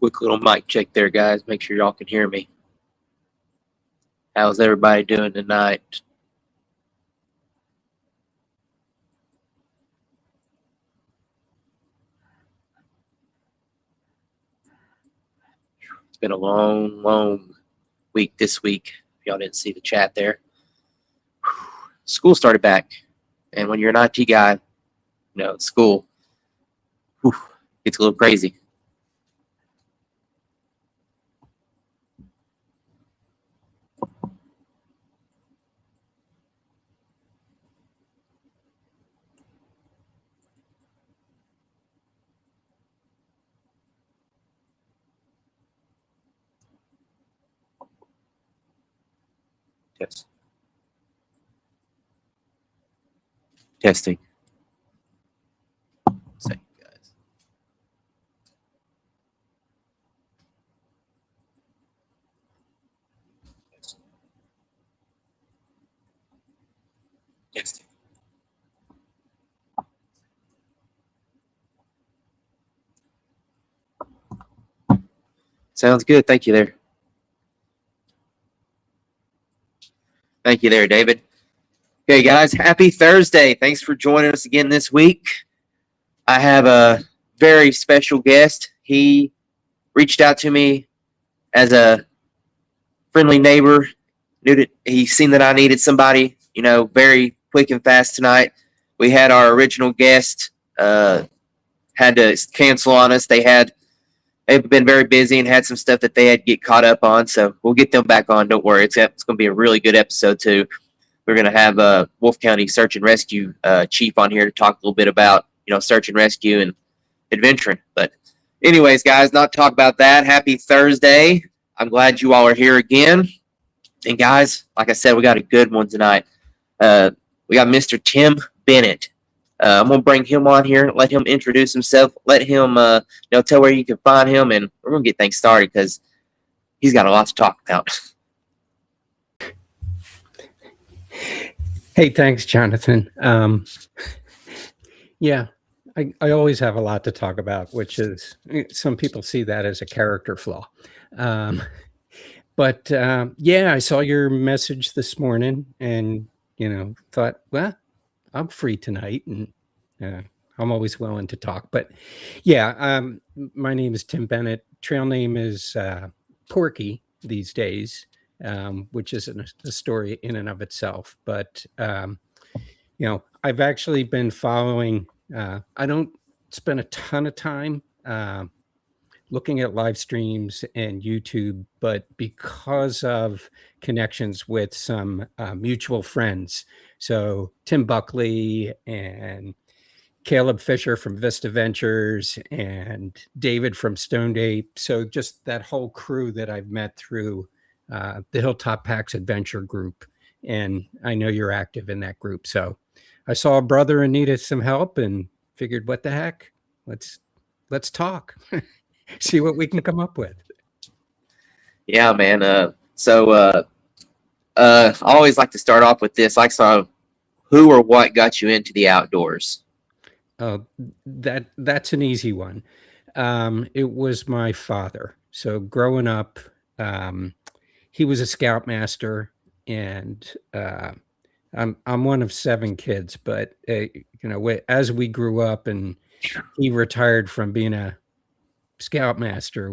Quick little mic check there, guys. Make sure y'all can hear me. How's everybody doing tonight? It's been a long, long week this week. If y'all didn't see the chat there. School started back. And when you're an IT guy, school gets a little crazy. Yes. Testing. Thank you, guys. Testing. Sounds good. Thank you there. Thank you there, David. Okay, guys, happy Thursday. Thanks for joining us again this week. I have a very special guest. He reached out to me as a friendly neighbor. Knew that he seen that I needed somebody, very quick and fast tonight. We had our original guest had to cancel on us. They've been very busy and had some stuff that they had to get caught up on. So we'll get them back on. Don't worry. It's going to be a really good episode too. We're going to have Wolf County Search and Rescue Chief on here to talk a little bit about, search and rescue and adventuring. But anyways, guys, not talk about that. Happy Thursday. I'm glad you all are here again. And guys, like I said, we got a good one tonight. We got Mr. Tim Bennett. I'm going to bring him on here, let him introduce himself, let him tell where you can find him, and we're going to get things started because he's got a lot to talk about. Hey, thanks, Jonathan. Yeah, I always have a lot to talk about, which is some people see that as a character flaw. But I saw your message this morning and, thought, well, I'm free tonight and I'm always willing to talk. But yeah, my name is Tim Bennett. Trail name is Porky these days. Which is a story in and of itself. But, I've actually been following, I don't spend a ton of time looking at live streams and YouTube, but because of connections with some mutual friends. So Tim Buckley and Caleb Fisher from Vista Ventures and David from Stoned Ape. So just that whole crew that I've met through the Hilltop Packs Adventure group, and I know you're active in that group. So I saw a brother and needed some help, and figured, what the heck? Let's talk, see what we can come up with. Yeah, man. I always like to start off with this. Who or what got you into the outdoors? That's an easy one. It was my father. So growing up, he was a scoutmaster, and I'm one of 7 kids. But as we grew up, and he retired from being a scoutmaster,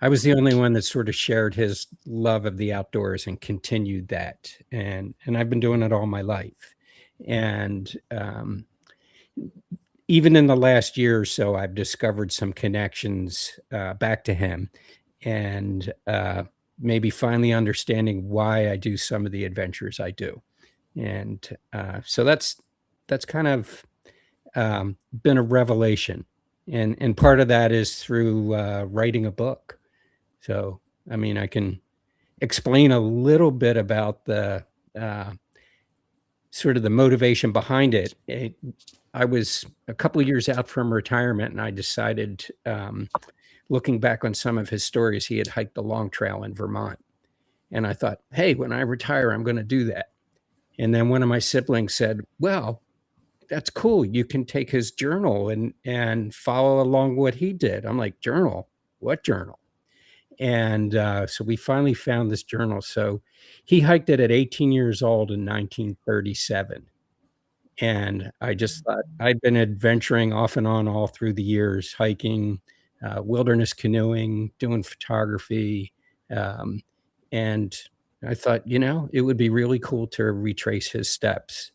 I was the only one that sort of shared his love of the outdoors and continued that, and I've been doing it all my life. And even in the last year or so, I've discovered some connections back to him, and maybe finally understanding why I do some of the adventures I do. And so that's kind of been a revelation. And part of that is through writing a book. So, I mean, I can explain a little bit about the sort of the motivation behind it. I was a couple of years out from retirement, and I decided, looking back on some of his stories, he had hiked the Long Trail in Vermont. And I thought, hey, when I retire, I'm going to do that. And then one of my siblings said, well, that's cool. You can take his journal and follow along what he did. I'm like, journal? What journal? And so we finally found this journal. So he hiked it at 18 years old in 1937. And I just thought I'd been adventuring off and on all through the years, hiking, wilderness canoeing, doing photography. Um, and I thought, it would be really cool to retrace his steps.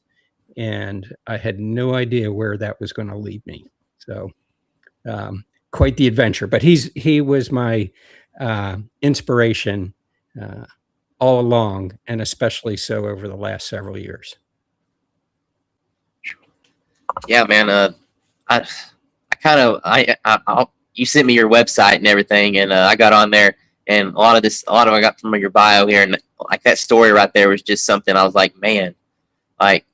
And I had no idea where that was going to lead me. So quite the adventure. But he was my inspiration all along, and especially so over the last several years. Yeah, man. You sent me your website and everything, and I got on there, and a lot of I got from your bio here, and like that story right there was just something I was like, man, like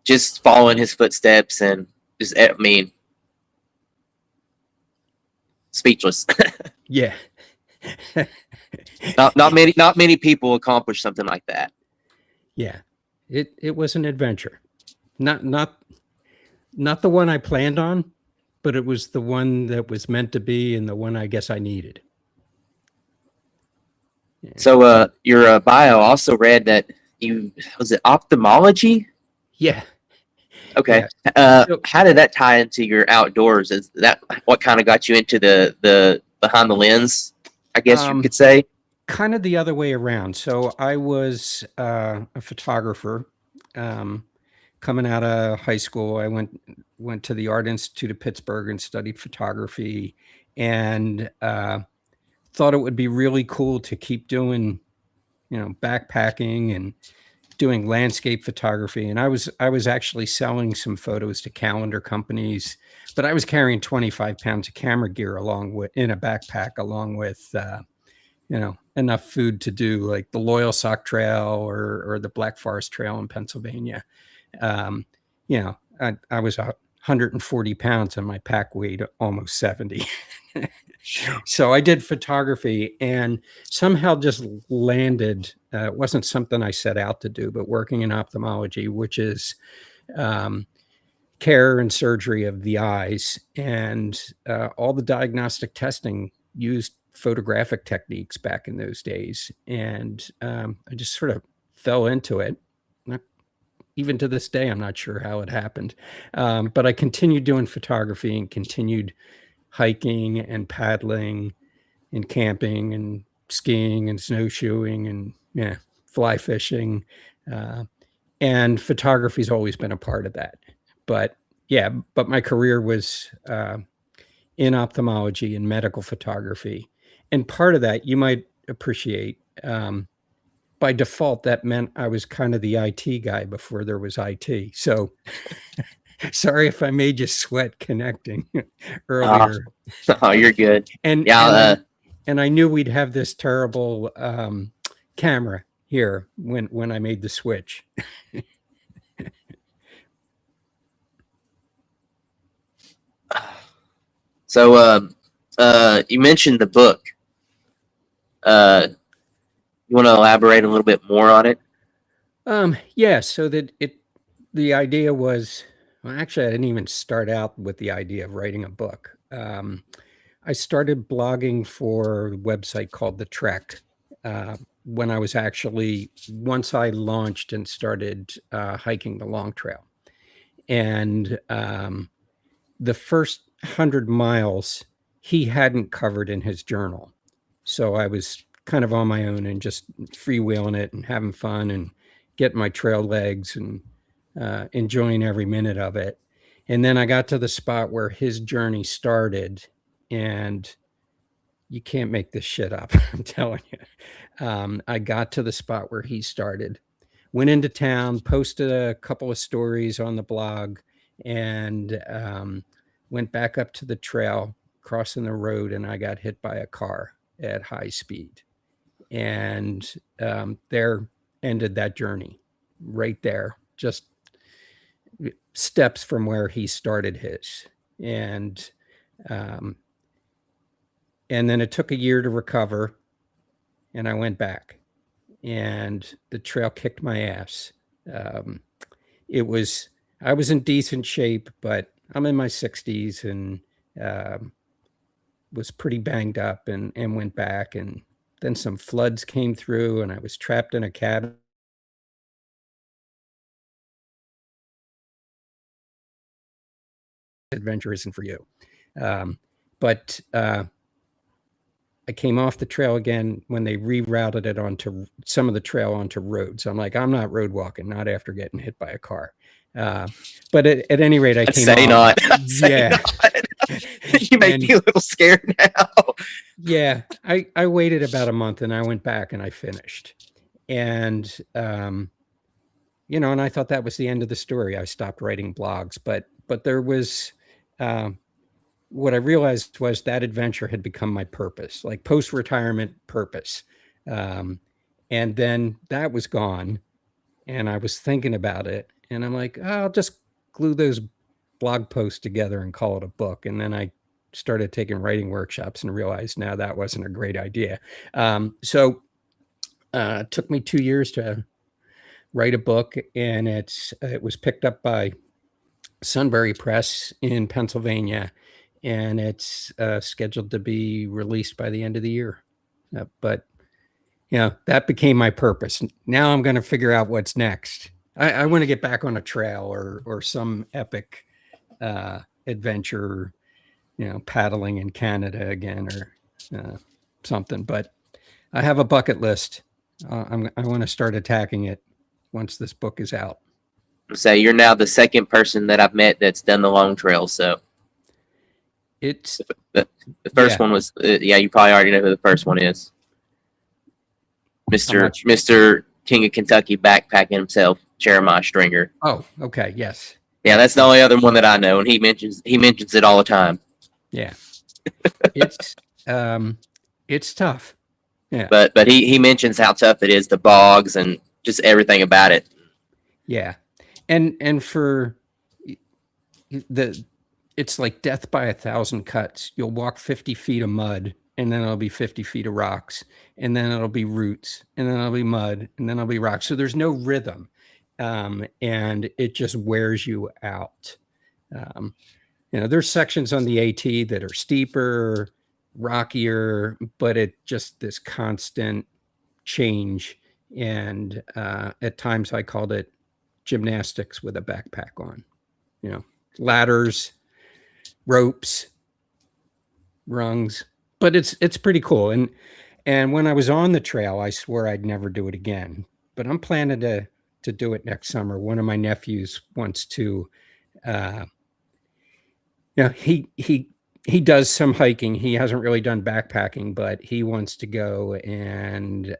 just following his footsteps, and just, I mean, speechless. Yeah. not many people accomplish something like that. Yeah, it was an adventure. Not the one I planned on, but it was the one that was meant to be, and the one I guess I needed. Yeah. So your bio also read that was it ophthalmology? Yeah. Okay. Yeah. How did that tie into your outdoors? Is that what kind of got you into the behind the lens, I guess you could say? Kind of the other way around. So I was a photographer. Coming out of high school, I went to the Art Institute of Pittsburgh and studied photography, and thought it would be really cool to keep doing, backpacking and doing landscape photography. And I was actually selling some photos to calendar companies, but I was carrying 25 pounds of camera gear in a backpack, along with enough food to do like the Loyalsock Trail or the Black Forest Trail in Pennsylvania. I was 140 pounds and my pack weighed almost 70. So I did photography and somehow just landed. It wasn't something I set out to do, but working in ophthalmology, which is care and surgery of the eyes, and all the diagnostic testing used photographic techniques back in those days. And I just sort of fell into it. Even to this day, I'm not sure how it happened. But I continued doing photography and continued hiking and paddling and camping and skiing and snowshoeing and fly fishing. And photography's always been a part of that. But my career was in ophthalmology and medical photography. And part of that you might appreciate, by default, that meant I was kind of the IT guy before there was IT. So sorry if I made you sweat connecting earlier. Oh, you're good. And I knew we'd have this terrible camera here when I made the switch. So you mentioned the book. You want to elaborate a little bit more on it? Yeah. So the idea was, well, actually, I didn't even start out with the idea of writing a book. I started blogging for a website called The Trek when I was once I launched and started hiking the Long Trail. And the first 100 miles he hadn't covered in his journal. So I was kind of on my own and just freewheeling it and having fun and getting my trail legs and enjoying every minute of it. And then I got to the spot where his journey started, and you can't make this shit up. I'm telling you. I got to the spot where he started, went into town, posted a couple of stories on the blog, and went back up to the trail, crossing the road, and I got hit by a car at high speed. And there ended that journey right there, just steps from where he started his. And then it took a year to recover, and I went back, and the trail kicked my ass. I was in decent shape, but I'm in my 60s and was pretty banged up and went back. And then some floods came through and I was trapped in a cabin. Adventure isn't for you. But I came off the trail again when they rerouted it onto some of the trail onto roads. I'm like, I'm not road walking, not after getting hit by a car. But at any rate, I came Say off. not. Say Yeah. not. You make And- me a little scared now. Yeah, I waited about a month and I went back and I finished. And and I thought that was the end of the story. I stopped writing blogs, but there was what I realized was that adventure had become my purpose, like post-retirement purpose. And then that was gone. And I was thinking about it. And I'm like, oh, I'll just glue those blog posts together and call it a book. And then I started taking writing workshops and realized now that wasn't a great idea. So it took me 2 years to write a book. And it was picked up by Sunbury Press in Pennsylvania, and it's scheduled to be released by the end of the year. But that became my purpose. Now I'm going to figure out what's next. I want to get back on a trail or some epic adventure, paddling in Canada again or something. But I have a bucket list. I want to start attacking it once this book is out. So you're now the second person that I've met that's done the long trail. So It's the first one was you probably already know who the first one is. Mr. King of Kentucky backpacking himself, Jeremiah Stringer. Oh, okay, yes. Yeah, that's the only other one that I know, and he mentions it all the time. Yeah. It's tough. Yeah. But he mentions how tough it is, the bogs and just everything about it. Yeah. And for it's like death by 1,000 cuts. You'll walk 50 feet of mud, and then it'll be 50 feet of rocks, and then it'll be roots, and then it'll be mud, and then it'll be rocks. So there's no rhythm, and it just wears you out. There's sections on the AT that are steeper, rockier, but it just this constant change. And at times I called it gymnastics with a backpack on, ladders, ropes, rungs, but it's pretty cool. And when I was on the trail, I swore I'd never do it again, but I'm planning to do it next summer. One of my nephews wants to, he does some hiking. He hasn't really done backpacking, but he wants to go and,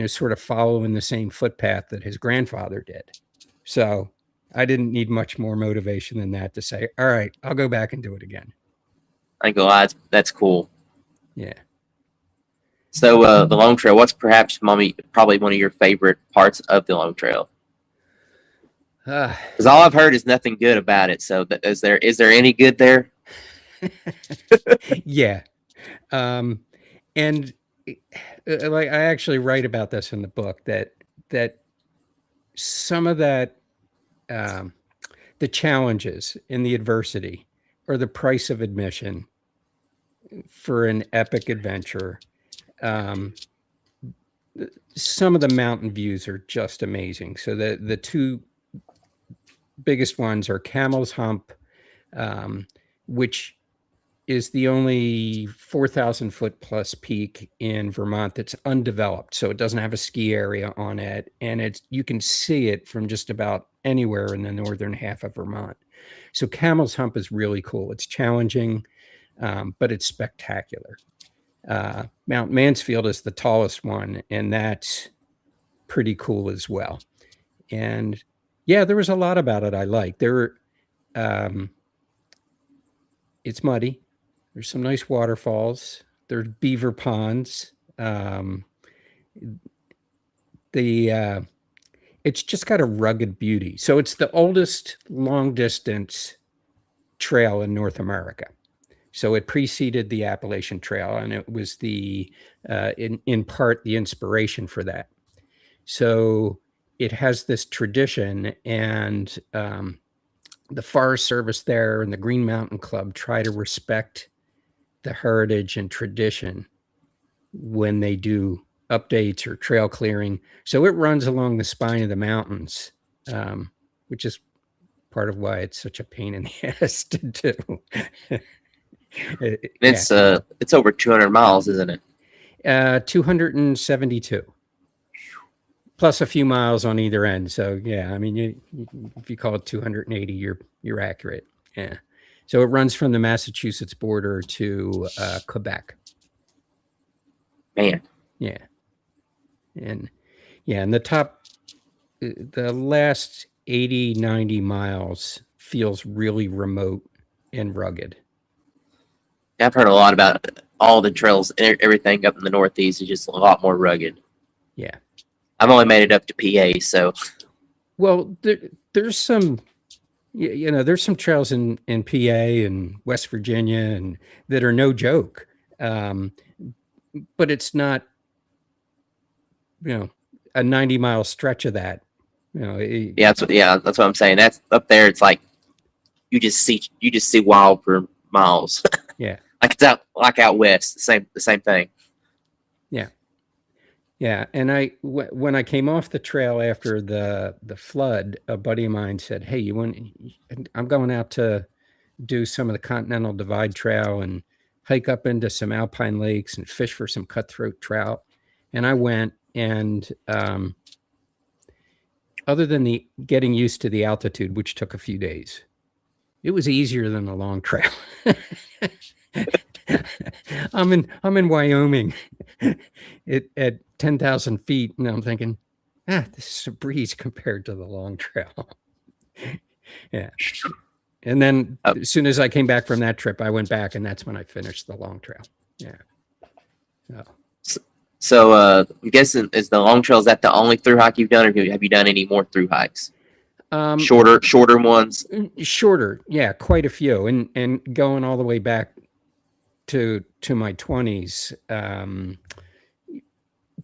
sort of follow in the same footpath that his grandfather did. So I didn't need much more motivation than that to say, all right, I'll go back and do it again. I ain't gonna lie, that's cool. Yeah. So the long trail, what's probably one of your favorite parts of the long trail? Because all I've heard is nothing good about it. So is there any good there? Yeah. And like I actually write about this in the book that some of that, the challenges and the adversity are the price of admission for an epic adventure. Some of the mountain views are just amazing. So the two biggest ones are Camel's Hump, which is the only 4,000 foot plus peak in Vermont that's undeveloped. So it doesn't have a ski area on it. And you can see it from just about anywhere in the northern half of Vermont. So Camel's Hump is really cool. It's challenging, but it's spectacular. Mount Mansfield is the tallest one, and that's pretty cool as well. And yeah, there was a lot about it I liked. It's muddy. There's some nice waterfalls. There's beaver ponds. It's just got a rugged beauty. So it's the oldest long distance trail in North America. So it preceded the Appalachian Trail, and it was in part the inspiration for that. So it has this tradition, and the Forest Service there and the Green Mountain Club try to respect the heritage and tradition when they do updates or trail clearing. So it runs along the spine of the mountains, which is part of why it's such a pain in the ass to do. It's over 200 miles, isn't it? 272 plus a few miles on either end. So yeah, I mean, if you call it 280, you're accurate. Yeah. So it runs from the Massachusetts border to Quebec. Man. Yeah. And the last 80, 90 miles feels really remote and rugged. I've heard a lot about all the trails, everything up in the Northeast is just a lot more rugged. Yeah. I've only made it up to PA, so. Well, there's some, there's some trails in PA and West Virginia and that are no joke. But it's not, a 90-mile stretch of that. That's what I'm saying. That's up there. It's like you just see wild for miles. Yeah. like out west, the same thing. Yeah. Yeah. And when I came off the trail after the flood, a buddy of mine said, "Hey, I'm going out to do some of the Continental Divide Trail and hike up into some alpine lakes and fish for some cutthroat trout." And I went, and other than the getting used to the altitude, which took a few days, it was easier than a long trail. I'm in Wyoming at 10,000 feet, and I'm thinking, this is a breeze compared to the long trail. Yeah. And then as soon as I came back from that trip, I went back, and that's when I finished the long trail. Yeah. So I'm guessing, is the long trail, is that the only through hike you've done, or have you done any more through hikes? Shorter ones? Shorter, yeah, quite a few, and going all the way back to my 20s.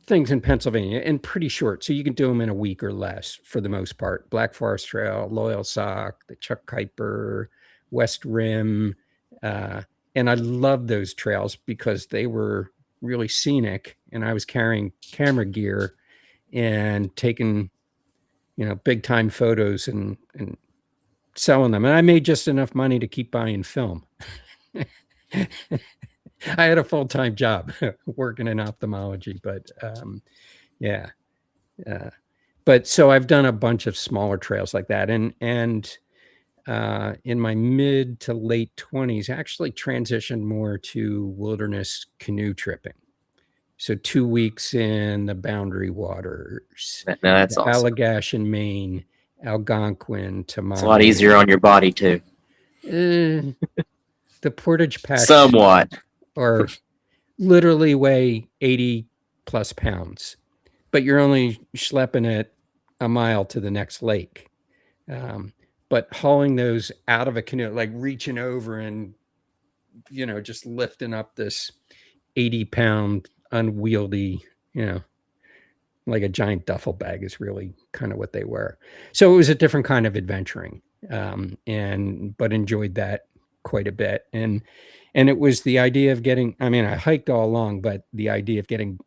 Things in Pennsylvania, and pretty short, so you can do them in a week or less for the most part. Black Forest Trail, Loyal Sock, the Chuck Kuiper, West Rim, and I love those trails because they were really scenic, and I was carrying camera gear and taking big time photos and selling them, and I made just enough money to keep buying film. I had a full-time job working in ophthalmology, but but so I've done a bunch of smaller trails like that, and in my mid to late 20s, actually transitioned more to wilderness canoe tripping. So 2 weeks in the Boundary Waters, that's awesome. Allagash in Maine, Algonquin, Tamale. It's a lot easier on your body too. The portage packs somewhat, or literally weigh 80 plus pounds, but you're only schlepping it a mile to the next lake. But hauling those out of a canoe, like reaching over and, just lifting up this 80-pound unwieldy, like a giant duffel bag is really kind of what they were. So it was a different kind of adventuring, but enjoyed that quite a bit. And it was the idea of getting, I hiked all along, but the idea of getting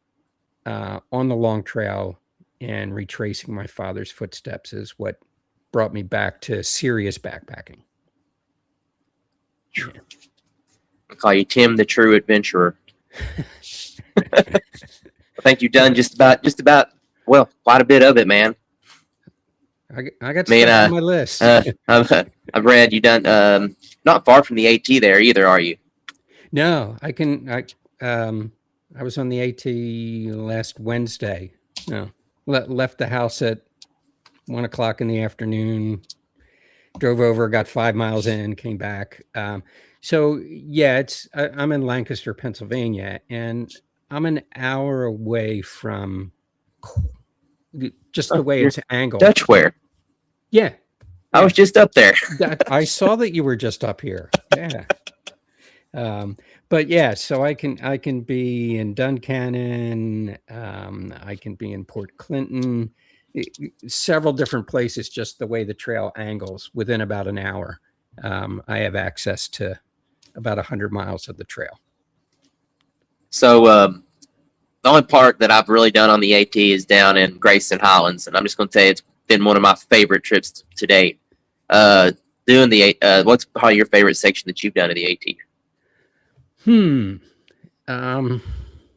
on the long trail and retracing my father's footsteps is what brought me back to serious backpacking. Yeah. I call you Tim, the true adventurer. I think you've done just about, well, quite a bit of it, man. I got stuff on my list. I've read you done not far from the AT there either, are you? No, I was on the AT last Wednesday. No, left the house at 1:00 in the afternoon, drove over, got 5 miles in, came back. So yeah, I'm in Lancaster, Pennsylvania, and I'm an hour away from just the way it's angled. Dutchware. Yeah. I was just up there. I saw that you were just up here. Yeah. But yeah, so I can be in Duncannon. I can be in Port Clinton. several different places, just the way the trail angles within about an hour. I have access to about 100 miles of the trail. So the only part that I've really done on the AT is down in Grayson Highlands, and I'm just going to tell you it's been one of my favorite trips to date. Doing the what's probably your favorite section that you've done of the AT?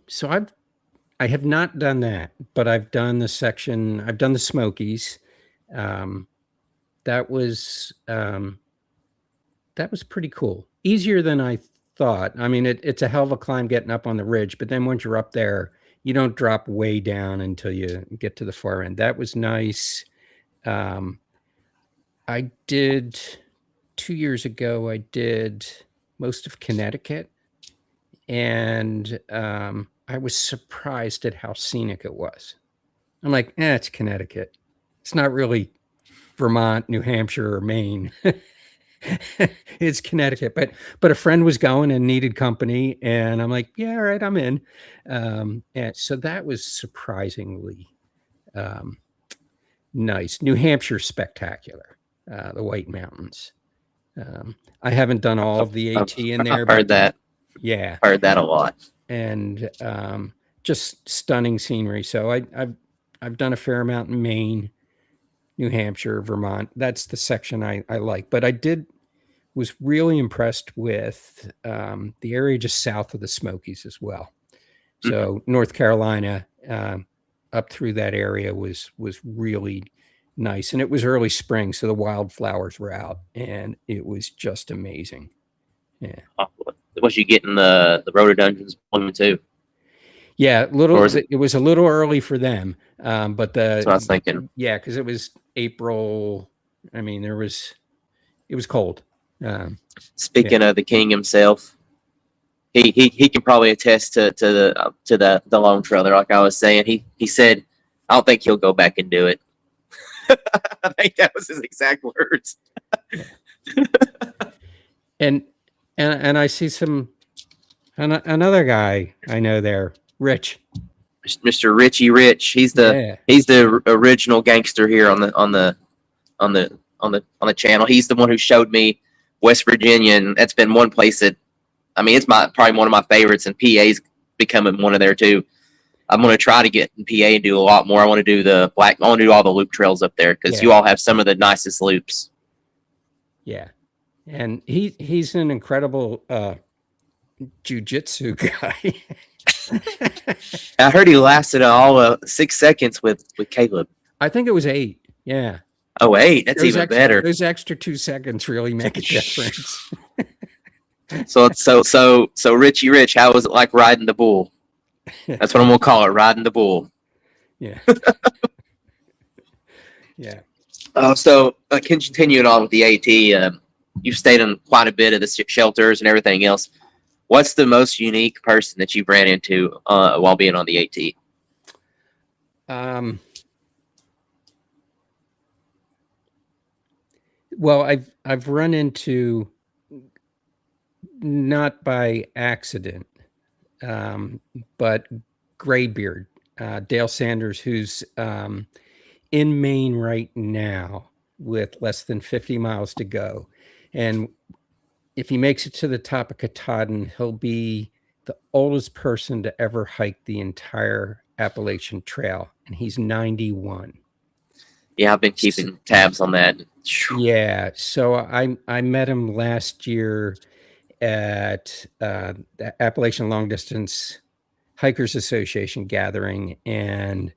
So I have not done that, but I've done the section. I've done the Smokies. That was pretty cool. Easier than I thought. I mean, it's a hell of a climb getting up on the ridge, but then once you're up there, you don't drop way down until you get to the far end. That was nice. I did 2 years ago, I did most of Connecticut, and I was surprised at how scenic it was. I'm like, it's Connecticut. It's not really Vermont, New Hampshire, or Maine. It's Connecticut, but a friend was going and needed company, and I'm like, yeah, all right, I'm in. And so that was surprisingly nice. New Hampshire, spectacular. The White Mountains. I haven't done all of the AT in there. I've heard that. Yeah, heard that a lot. And just stunning scenery. So I've done a fair amount in Maine, New Hampshire, Vermont. That's the section I like. But I was really impressed with the area just south of the Smokies as well. So North Carolina, up through that area was really nice. And it was early spring, so the wildflowers were out, and it was just amazing. Yeah. Was you getting the rhododendrons blooming too? Yeah, it was a little early for them, but that's what I was thinking. Yeah, because it was April. I mean, it was cold. Speaking of the king himself, he can probably attest to the Lone Trail there. Like I was saying, he said, I don't think he'll go back and do it. I think that was his exact words. and I see another guy I know there, Rich, Mr. Richie Rich. He's the original gangster here on the channel. He's the one who showed me West Virginia, and that's been one place that, I mean, it's probably one of my favorites, and PA's becoming one of there too. I'm going to try to get in PA and do a lot more. I want to do I want to do all the loop trails up there, because you all have some of the nicest loops. Yeah. And he's an incredible jiu-jitsu guy. I heard he lasted all 6 seconds with Caleb. I think it was 8. Yeah. Oh, 8. That's even better. Those extra 2 seconds really make a difference. So Richie Rich, how was it like riding the bull? That's what I'm gonna call it, riding the bull. Yeah. Yeah. So continuing on with the AT, you've stayed in quite a bit of the shelters and everything else. What's the most unique person that you've ran into while being on the AT? Well, I've run into, not by accident, but Graybeard, Dale Sanders, who's in Maine right now with less than 50 miles to go. And if he makes it to the top of Katahdin, he'll be the oldest person to ever hike the entire Appalachian Trail. And he's 91. Yeah, I've been keeping tabs on that. Yeah. So I met him last year at the Appalachian Long Distance Hikers Association gathering, and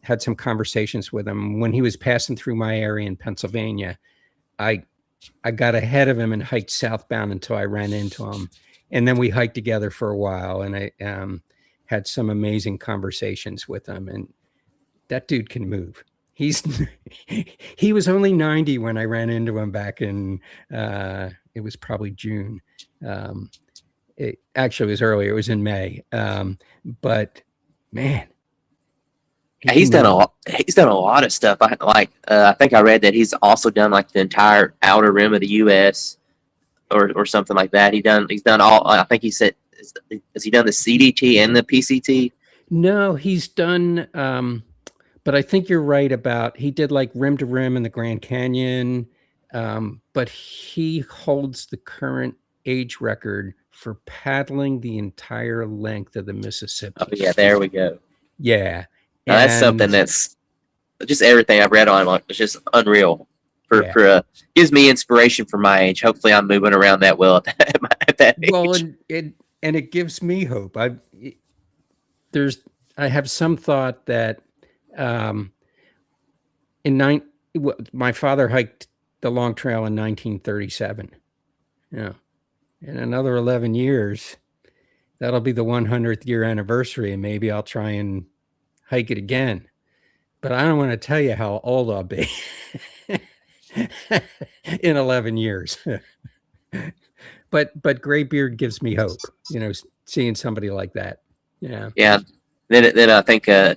had some conversations with him. When he was passing through my area in Pennsylvania, I got ahead of him and hiked southbound until I ran into him. And then we hiked together for a while, and I had some amazing conversations with him. And that dude can move. He was only 90 when I ran into him back in, it was probably June. It actually was earlier. It was in May. But man, he's done a lot. He's done a lot of stuff. I think I read that he's also done like the entire outer rim of the U.S. or something like that. He's done all. I think he said, has he done the CDT and the PCT? No, he's done but I think you're right about he did like rim to rim in the Grand Canyon, but he holds the current age record for paddling the entire length of the Mississippi. Oh yeah, there we go. Yeah, Now, that's something that's just everything I've read on. Like, it's just unreal. Gives me inspiration for my age. Hopefully, I'm moving around that well at that age. Well, and it gives me hope. I have some thought that my father hiked the Long Trail in 1937. Yeah, in another 11 years, that'll be the 100th year anniversary, and maybe I'll try and hike it again. But I don't want to tell you how old I'll be in 11 years. But Graybeard gives me hope, seeing somebody like that. Yeah. Yeah. Then I think the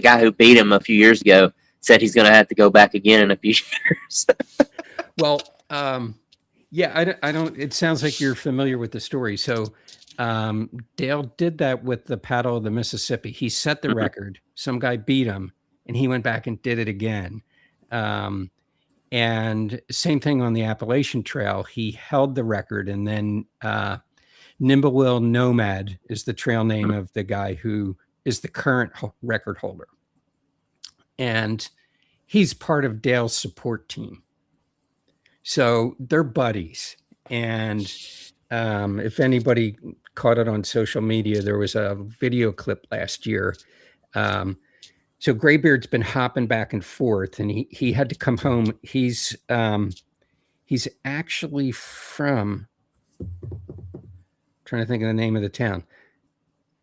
guy who beat him a few years ago said he's going to have to go back again in a few years. Well, yeah, I don't. It sounds like you're familiar with the story. So Dale did that with the paddle of the Mississippi. He set the record. Some guy beat him, and he went back and did it again. And same thing on the Appalachian Trail. He held the record, and then Nimblewell Nomad is the trail name of the guy who is the current record holder. And he's part of Dale's support team. So they're buddies. And if anybody caught it on social media, there was a video clip last year. So Graybeard's been hopping back and forth, and he had to come home. He's actually from, trying to think of the name of the town,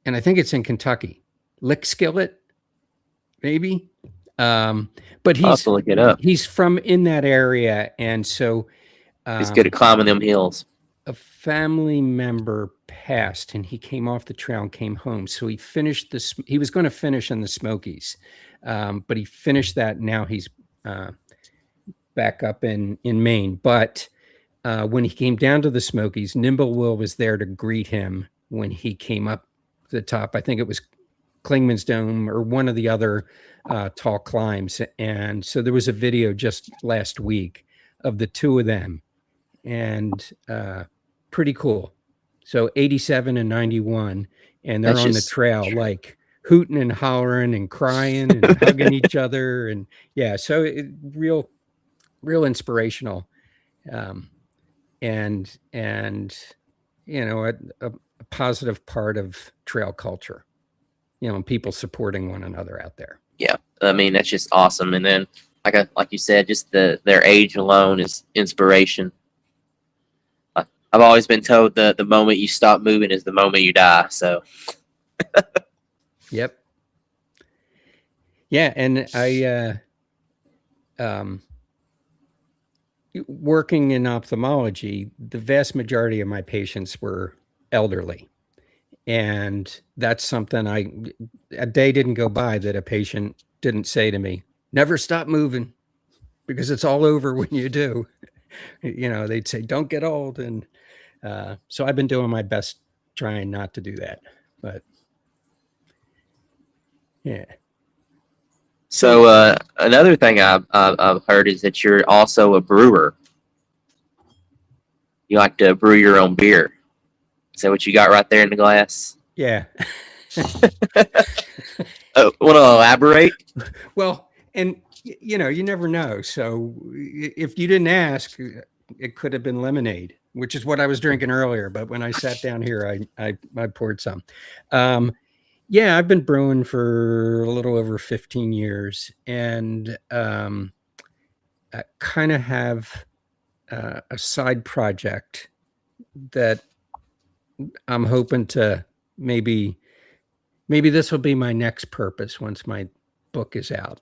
and I think it's in Kentucky, Lickskillet, maybe. But I'll have to look it up. He's from in that area, and so he's good at climbing them hills. A family member passed, and he came off the trail and came home. So he finished this. He was going to finish in the Smokies, but he finished that. Now he's back up in Maine. But when he came down to the Smokies, Nimblewell was there to greet him when he came up to the top. I think it was Klingman's Dome or one of the other tall climbs. And so there was a video just last week of the two of them, and pretty cool. So 87 and 91, and they're on the trail, like hooting and hollering and crying and hugging each other. And yeah, so real inspirational. And a positive part of trail culture, and people supporting one another out there. Yeah. I mean, that's just awesome. And then like you said, just their age alone is inspiration. I've always been told the moment you stop moving is the moment you die. So. Yep. Yeah. And I, working in ophthalmology, the vast majority of my patients were elderly. And that's something a day didn't go by that a patient didn't say to me, never stop moving, because it's all over when you do. They'd say, don't get old. And so I've been doing my best trying not to do that. But yeah. So another thing I've heard is that you're also a brewer. You like to brew your own beer. Is that what you got right there in the glass? Yeah. Want to elaborate? Well, and you never know. So if you didn't ask, it could have been lemonade, which is what I was drinking earlier. But when I sat down here, I poured some. Yeah, I've been brewing for a little over 15 years, and I kind of have a side project that I'm hoping to maybe this will be my next purpose once my book is out.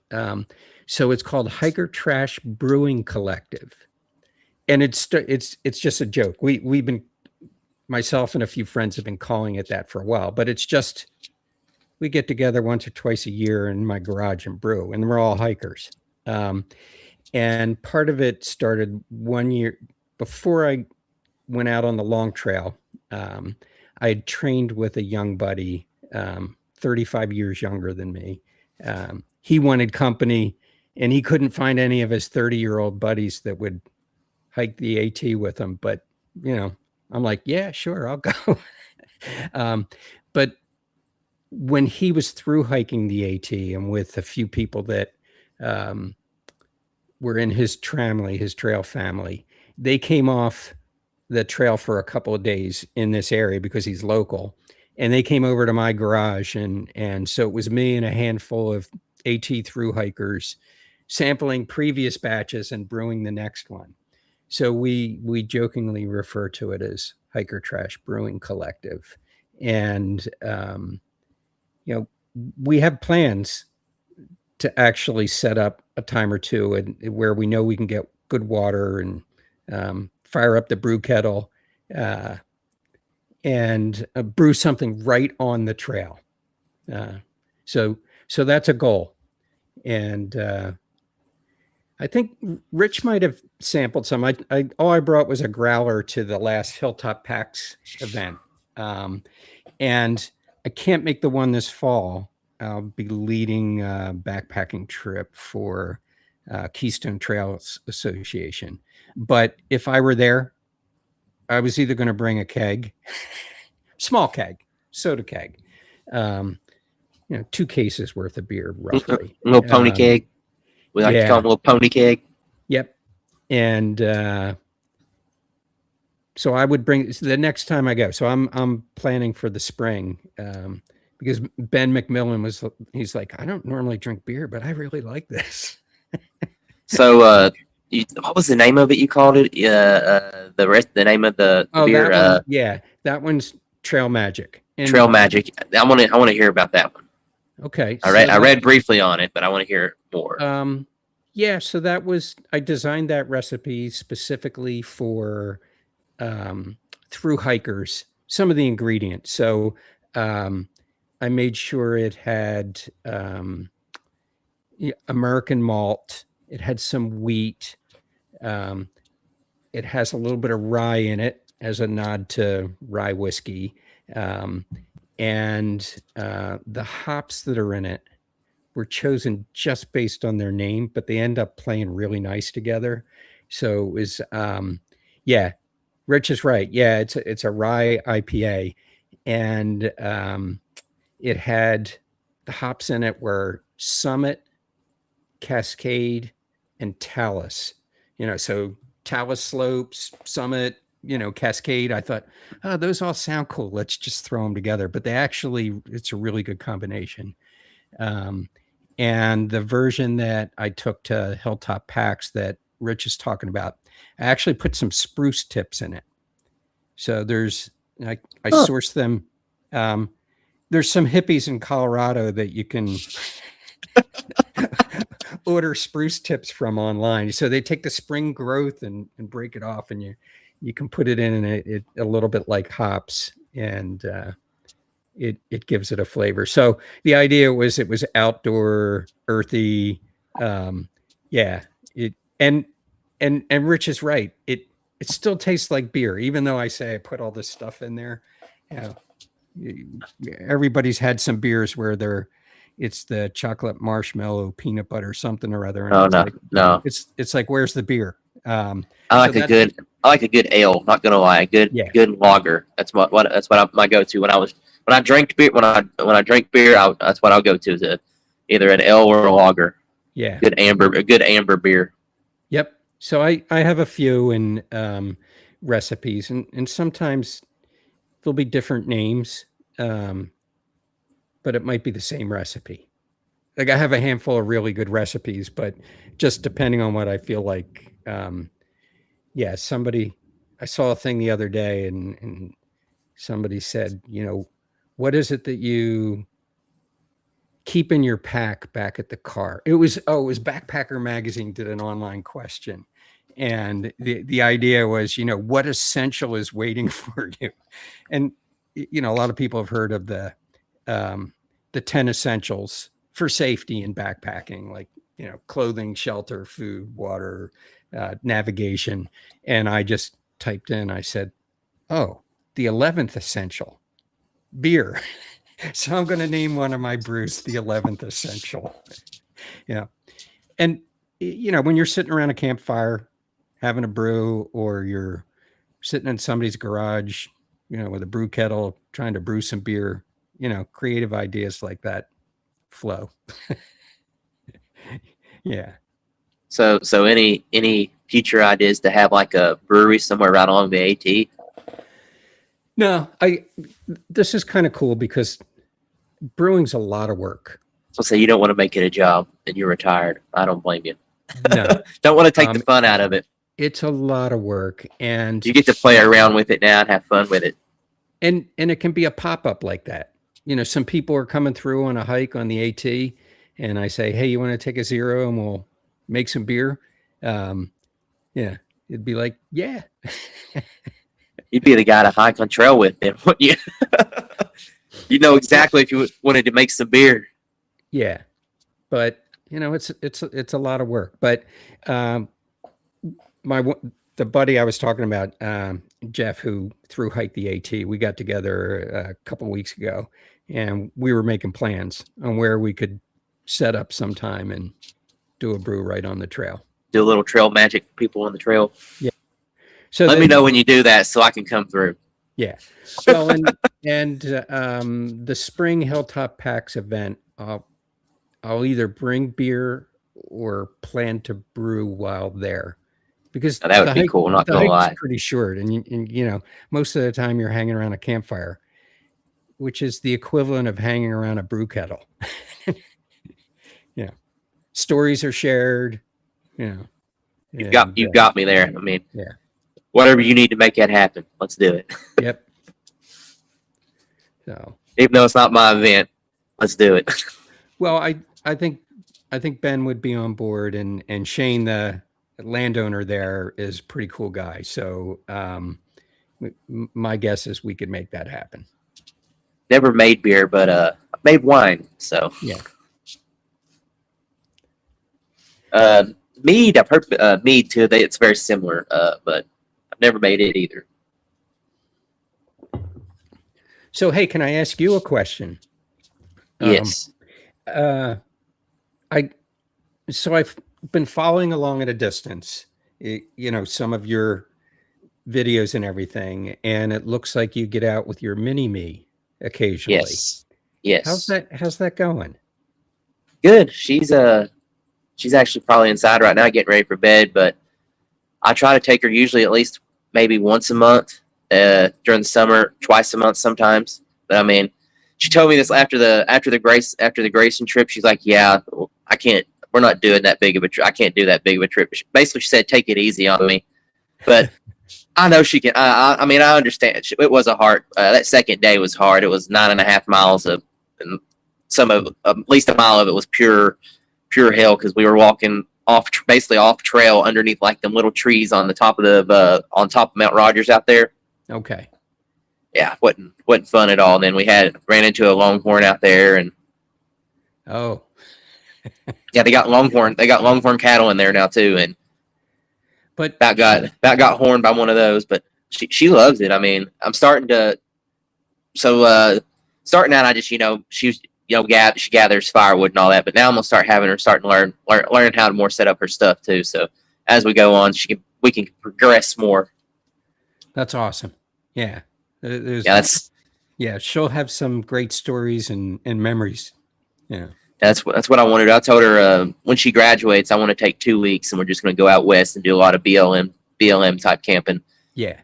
So it's called Hiker Trash Brewing Collective, and it's just a joke. We've been, myself and a few friends have been calling it that for a while, but it's just, we get together once or twice a year in my garage and brew, and we're all hikers. And part of it started one year before I went out on the Long Trail. I had trained with a young buddy, 35 years younger than me, he wanted company, and he couldn't find any of his 30-year-old buddies that would hike the AT with him. But, I'm like, yeah, sure, I'll go. But when he was through hiking the AT and with a few people that were in his trail family, they came off the trail for a couple of days in this area because he's local. And they came over to my garage. And so it was me and a handful of AT through hikers sampling previous batches and brewing the next one. So we jokingly refer to it as Hiker Trash Brewing Collective. And, we have plans to actually set up a time or two and where we know we can get good water and fire up the brew kettle and brew something right on the trail. So that's a goal. And I think Rich might have sampled some. All I brought was a growler to the last Hilltop Packs event. And I can't make the one this fall. I'll be leading a backpacking trip for Keystone Trails Association. But if I were there, I was either going to bring a keg, small keg, soda keg, 2 cases worth of beer, roughly. A little pony keg. We like to call them a little pony keg. Yep. And so I would bring the next time I go. So I'm planning for the spring because Ben McMillan he's like, I don't normally drink beer, but I really like this. So what was the name of it? You called it the name of the beer. That one's Trail Magic. Trail Magic. I want to hear about that one. Okay. I read briefly on it, but I want to hear more. So that was, I designed that recipe specifically for through hikers, some of the ingredients. So I made sure it had American malt. It had some wheat. It has a little bit of rye in it as a nod to rye whiskey. And the hops that are in it were chosen just based on their name, but they end up playing really nice together. So it was, Rich is right. Yeah, it's a rye IPA, and it had the hops in it were Summit, Cascade, and Talus. So Talus Slopes, Summit, Cascade. I thought, oh, those all sound cool. Let's just throw them together. But it's a really good combination. And the version that I took to Hilltop Packs that Rich is talking about, I actually put some spruce tips in it. So I sourced them. There's some hippies in Colorado that you can order spruce tips from online. So they take the spring growth and break it off, and you can put it in and a little bit like hops, and it gives it a flavor. So the idea was it was outdoor, earthy. And Rich is right. It still tastes like beer, even though I say I put all this stuff in there. Everybody's had some beers where it's the chocolate marshmallow peanut butter something or other. And no. It's like, where's the beer? I like a good ale. Not gonna lie, good lager. That's my go-to when I drink beer. When I drink beer, that's what I'll go to either an ale or a lager. Yeah, a good amber beer. Yep. So I have a few in recipes, and sometimes there'll be different names, but it might be the same recipe. Like I have a handful of really good recipes, but just depending on what I feel like. I saw a thing the other day and somebody said, what is it that you keep in your pack back at the car? It was Backpacker Magazine did an online question. And the idea was, what essential is waiting for you? And, a lot of people have heard of the 10 essentials for safety in backpacking, like, clothing, shelter, food, water, navigation. And I just typed in, I said, oh, the 11th essential, beer. So I'm going to name one of my brews the 11th Essential. Yeah. And, when you're sitting around a campfire having a brew, or you're sitting in somebody's garage, with a brew kettle trying to brew some beer, creative ideas like that flow. Yeah. So any future ideas to have like a brewery somewhere right along the AT? No, this is kind of cool because brewing's a lot of work. So say you don't want to make it a job and you're retired. I don't blame you. No. Don't want to take the fun out of it. It's a lot of work, and you get to play around with it now and have fun with it. And it can be a pop-up like that. Some people are coming through on a hike on the AT, and I say, hey, you want to take a zero and we'll make some beer? Yeah, it'd be like, yeah. You'd be the guy to hike on trail with them, wouldn't you? You know exactly if you wanted to make some beer. Yeah, but it's a lot of work. But the buddy I was talking about, Jeff, who through hiked the AT, we got together a couple of weeks ago, and we were making plans on where we could set up sometime and do a brew right on the trail. Do a little trail magic for people on the trail. Yeah. So let me know when you do that so I can come through. Yeah. Well, and the spring Hilltop Packs event, I'll either bring beer or plan to brew while there, because that would be cool. Not gonna lie, pretty short, and most of the time you're hanging around a campfire, which is the equivalent of hanging around a brew kettle. Stories are shared. You've got me there. I mean, yeah. Whatever you need to make that happen, let's do it. Yep. So even though it's not my event, let's do it. Well, I think Ben would be on board, and Shane, the landowner there, is a pretty cool guy. So my guess is we could make that happen. Never made beer, but I made wine. So yeah. Mead, I've heard mead too. It's very similar, but I've never made it either. So, hey, can I ask you a question? Yes. I've been following along at a distance, some of your videos and everything, and it looks like you get out with your mini me occasionally. Yes. How's that going? Good. She's actually probably inside right now getting ready for bed, but I try to take her usually at least maybe once a month during the summer, twice a month sometimes. But I mean, she told me this after the Grayson trip. She's like, yeah, I can't. We're not doing that big of a trip. I can't do that big of a trip. Basically, she said, take it easy on me. But I know she can. I mean, I understand. It was a hard. That second day was hard. It was 9.5 miles of, and at least a mile of it was pure hell, because we were walking basically off trail underneath like them little trees on the top of on top of Mount Rogers out there. Okay. Yeah, wasn't fun at all. And then we ran into a longhorn out there, and oh. Yeah, they got longhorn cattle in there now too, and about got horned by one of those. But she loves it. I mean, I'm starting out. I just she gathers firewood and all that. But now I'm gonna start having her starting to learn how to more set up her stuff too. So as we go on, we can progress more. That's awesome. Yeah. She'll have some great stories and memories. Yeah. That's what I wanted. I told her when she graduates, I want to take 2 weeks, and we're just going to go out west and do a lot of BLM type camping. Yeah,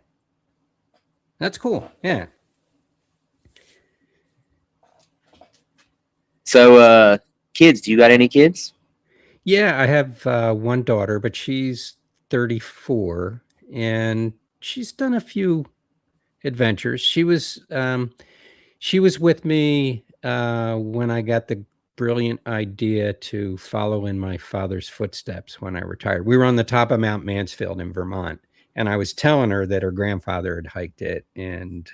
that's cool. Yeah. So, kids, do you got any kids? Yeah, I have one daughter, but she's 34, and she's done a few adventures. She was with me when I got the brilliant idea to follow in my father's footsteps when I retired. We were on the top of Mount Mansfield in Vermont, and I was telling her that her grandfather had hiked it, and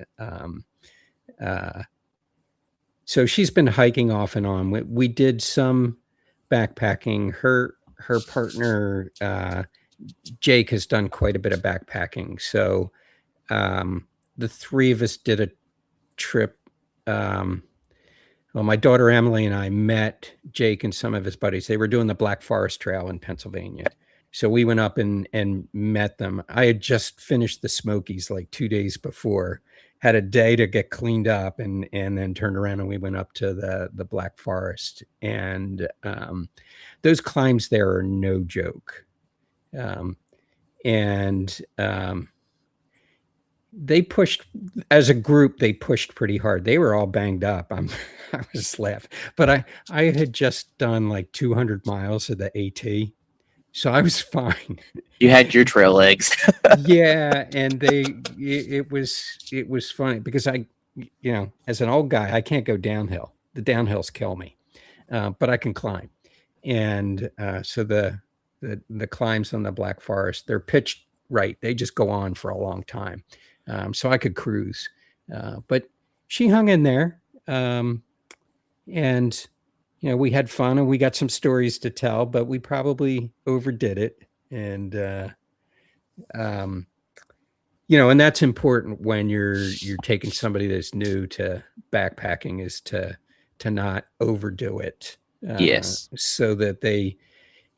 so she's been hiking off and on. We did some backpacking. Her partner Jake has done quite a bit of backpacking, so the three of us did a trip Well, my daughter Emily and I met Jake and some of his buddies. They were doing the Black Forest Trail in Pennsylvania. So we went up and met them. I had just finished the Smokies like 2 days before, had a day to get cleaned up, and then turned around and we went up to the Black Forest. And those climbs there are no joke. They pushed, as a group, they pushed pretty hard. They were all banged up. I was laughing, but I had just done like 200 miles of the AT, so I was fine. You had your trail legs. Yeah, and it was funny because as an old guy, I can't go downhill. The downhills kill me, but I can climb. And so the climbs on the Black Forest, they're pitched right. They just go on for a long time. So I could cruise, but she hung in there, and we had fun and we got some stories to tell, but we probably overdid it. And and that's important when you're taking somebody that's new to backpacking, is to not overdo it. Yes. So that they,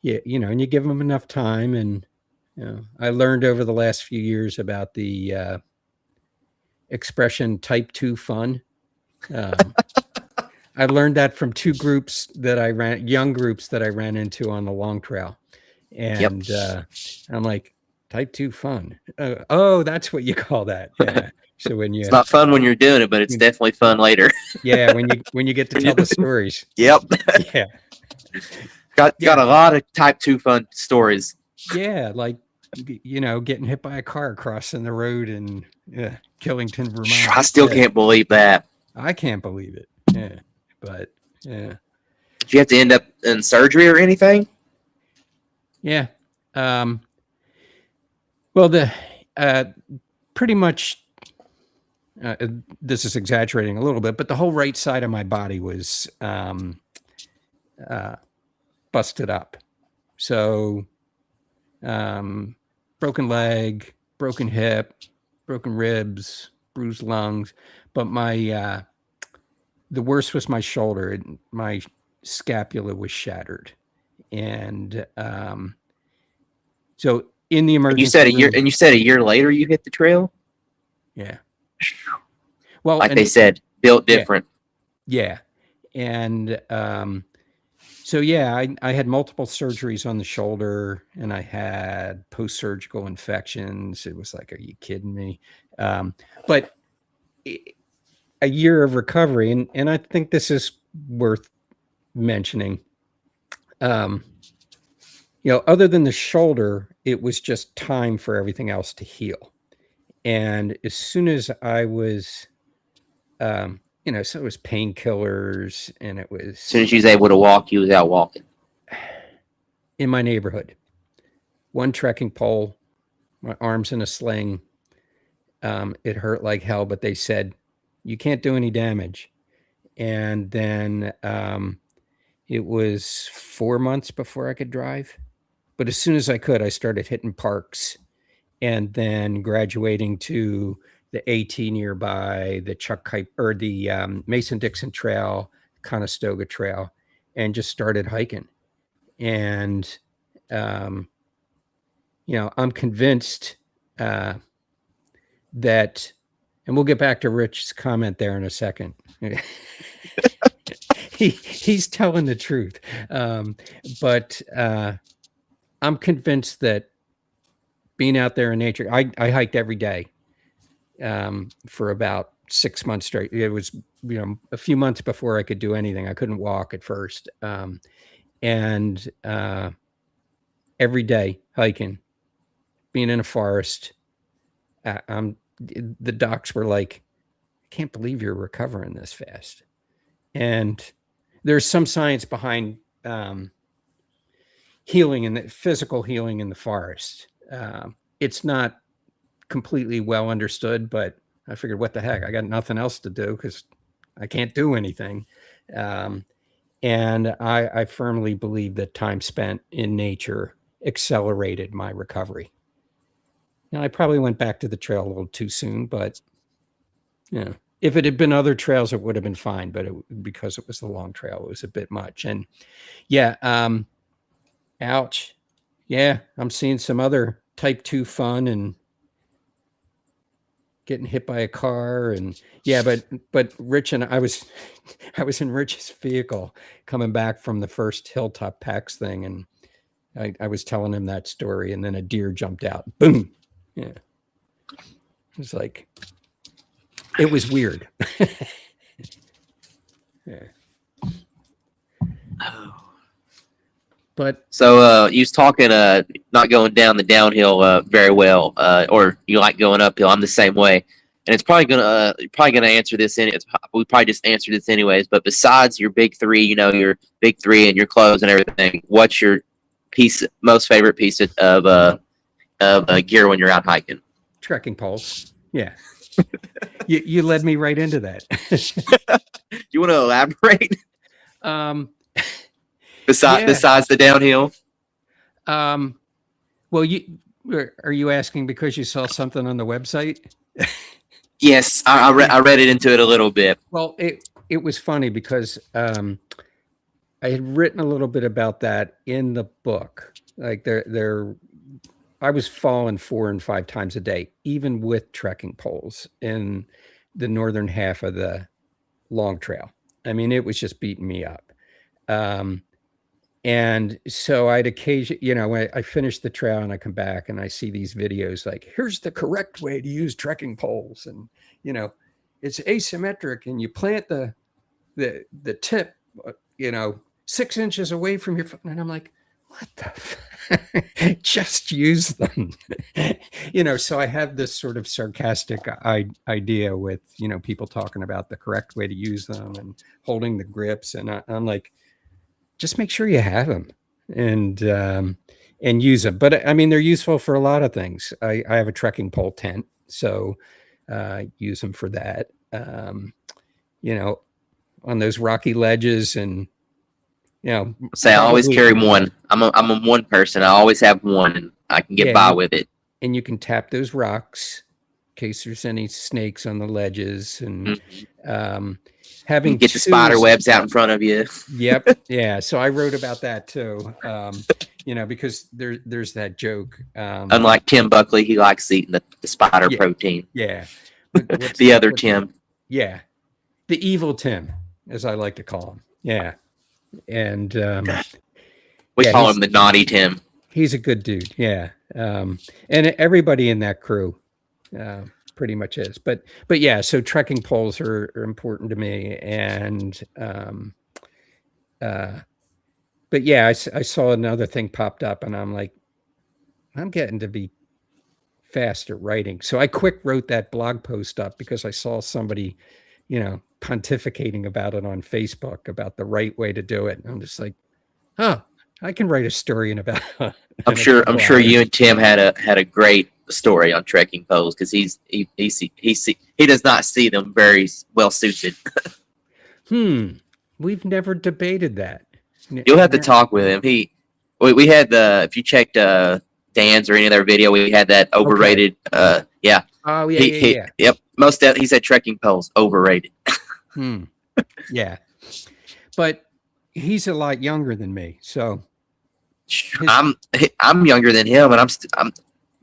and you give them enough time. And I learned over the last few years about the expression type 2 fun. I learned that from two groups that I ran, young groups that I ran into on the long trail. And I'm like, type 2 fun. Oh, that's what you call that. Yeah. So when it's not fun when you're doing it, but it's definitely fun later. Yeah, when you get to tell the stories. Yep. Yeah. Got a lot of type 2 fun stories. Yeah, like getting hit by a car crossing the road in Killington, Vermont. I still can't believe that. I can't believe it. Yeah, but yeah. Did you have to end up in surgery or anything? Yeah. Well, the pretty much. This is exaggerating a little bit, but the whole right side of my body was busted up. So. Broken leg, broken hip, broken ribs, bruised lungs, but the worst was my shoulder. My scapula was shattered, and so in the emergency you said room, you said a year later you hit the trail. Yeah. Well, like they said, built different. Yeah, and so yeah, I had multiple surgeries on the shoulder, and I had post-surgical infections. It was like, are you kidding me? But a year of recovery, and I think this is worth mentioning. Other than the shoulder, it was just time for everything else to heal. And as soon as I was, so it was painkillers, and it was. As soon as she was able to walk, you was out walking. In my neighborhood. One trekking pole, my arms in a sling. It hurt like hell, but they said, you can't do any damage. And then it was 4 months before I could drive. But as soon as I could, I started hitting parks, and then graduating to the AT nearby, the the Mason-Dixon Trail, Conestoga Trail, and just started hiking. And, I'm convinced that, and we'll get back to Rich's comment there in a second. He's telling the truth. But I'm convinced that being out there in nature, I hiked every day for about 6 months straight. It was, a few months before I could do anything. I couldn't walk at first. And every day hiking, being in a forest, the docs were like, I can't believe you're recovering this fast. And there's some science behind healing and the physical healing in the forest. It's not completely well understood, but I figured, what the heck? I got nothing else to do because I can't do anything. And I firmly believe that time spent in nature accelerated my recovery. I probably went back to the trail a little too soon, but If it had been other trails, it would have been fine, but because it was the long trail, it was a bit much. And yeah, ouch. Yeah, I'm seeing some other type 2 fun and getting hit by a car. And yeah, but Rich and I was in Rich's vehicle coming back from the first Hilltop Packs thing, and I was telling him that story, and then a deer jumped out. Boom. Yeah. It was like, it was weird. Yeah. But So you was talking not going down the downhill very well, or you like going uphill. I'm the same way, and it's you're probably gonna answer this we probably just answered this anyways. But besides your big three, your big three and your clothes and everything, what's your most favorite piece of gear when you're out hiking? trekking poles. Yeah. You led me right into that. You want to elaborate? Yeah. Besides the downhill? Well, are you asking because you saw something on the website? Yes, I read it into it a little bit. Well, it was funny because I had written a little bit about that in the book. Like I was falling 4 and 5 times a day, even with trekking poles in the northern half of the long trail. I mean, it was just beating me up. And so I'd when I finish the trail and I come back and I see these videos like, here's the correct way to use trekking poles. And, it's asymmetric and you plant the tip, 6 inches away from your foot. And I'm like, what the just use them. So I have this sort of sarcastic idea with, people talking about the correct way to use them and holding the grips. And I'm like, just make sure you have them and use them. But I mean, they're useful for a lot of things. I have a trekking pole tent, so use them for that. On those rocky ledges and, say I always carry one. I'm a one person. I always have one and I can get by with it. And you can tap those rocks in case there's any snakes on the ledges and, having you get the spider webs out in front of you. Yep. Yeah. So I wrote about that too. Because there's that joke. Unlike Tim Buckley, he likes eating the spider protein. Yeah. The other Tim. Yeah. The evil Tim, as I like to call him. Yeah. And we call him the naughty Tim. He's a good dude. Yeah. And everybody in that crew pretty much is. But yeah, so trekking poles are important to me. And but yeah, I saw another thing popped up and I'm like, I'm getting to be fast at writing. So I quick wrote that blog post up because I saw somebody, pontificating about it on Facebook about the right way to do it. And I'm just like, oh, I can write a story in about. I'm sure you and Tim had a great story on trekking poles because he does not see them very well suited. We've never debated that. You'll have to talk with him. We had if you checked Dan's or any other video, we had that overrated. Okay. Yeah. Oh yeah. Yep. He said trekking poles overrated. Yeah, but he's a lot younger than me, so I'm younger than him, and I'm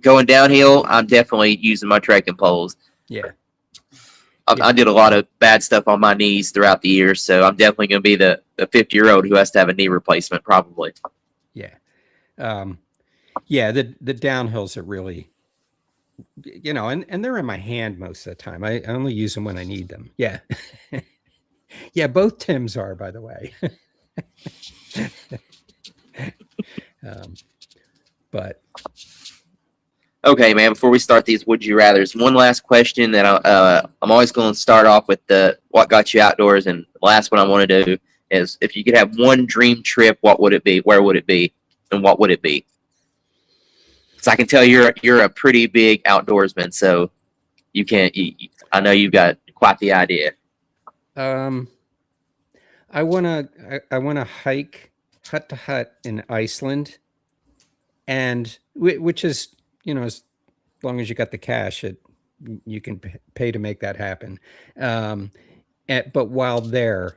going downhill. I'm definitely using my trekking poles. Yeah. I did a lot of bad stuff on my knees throughout the years, so I'm definitely going to be the 50-year-old who has to have a knee replacement, probably. Yeah. The downhills are really, and they're in my hand most of the time. I only use them when I need them. Yeah. Yeah, both Tims are, by the way. But okay, man. Before we start these would you rather's, one last question that I'm always going to start off with what got you outdoors, and the last one I want to do is if you could have one dream trip, what would it be? Where would it be? And what would it be? So I can tell you're a pretty big outdoorsman, so I know you've got quite the idea. I wanna hike hut to hut in Iceland, and which is as long as you got the cash, you can pay to make that happen. But while there,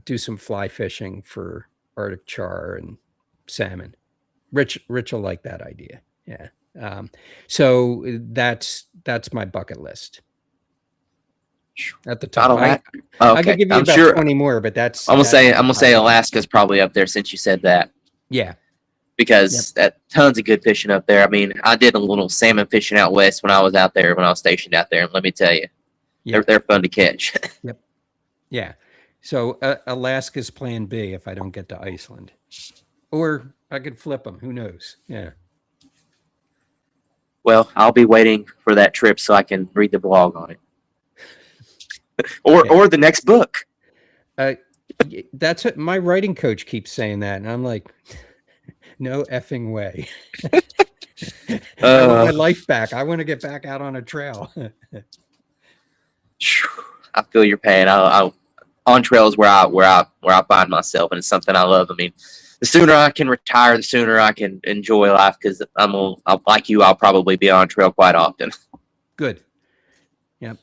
do some fly fishing for Arctic char and salmon. Rich will like that idea. Yeah. So that's my bucket list at the top. I could give you about 20 more, but I'm gonna say Alaska's probably up there since you said that. Yeah. Because tons of good fishing up there. I mean, I did a little salmon fishing out west when I was out there, when I was stationed out there, and let me tell you, they're fun to catch. Yep. Yeah. So Alaska's plan B if I don't get to Iceland, or I could flip them. Who knows? Yeah. Well, I'll be waiting for that trip so I can read the blog on it, or the next book. That's what my writing coach keeps saying that, and I'm like, no effing way. I want my life back. I want to get back out on a trail. I feel your pain. On trails where I find myself, and it's something I love. I mean, the sooner I can retire, the sooner I can enjoy life. Because I'm like you, I'll probably be on trail quite often. Good. Yep,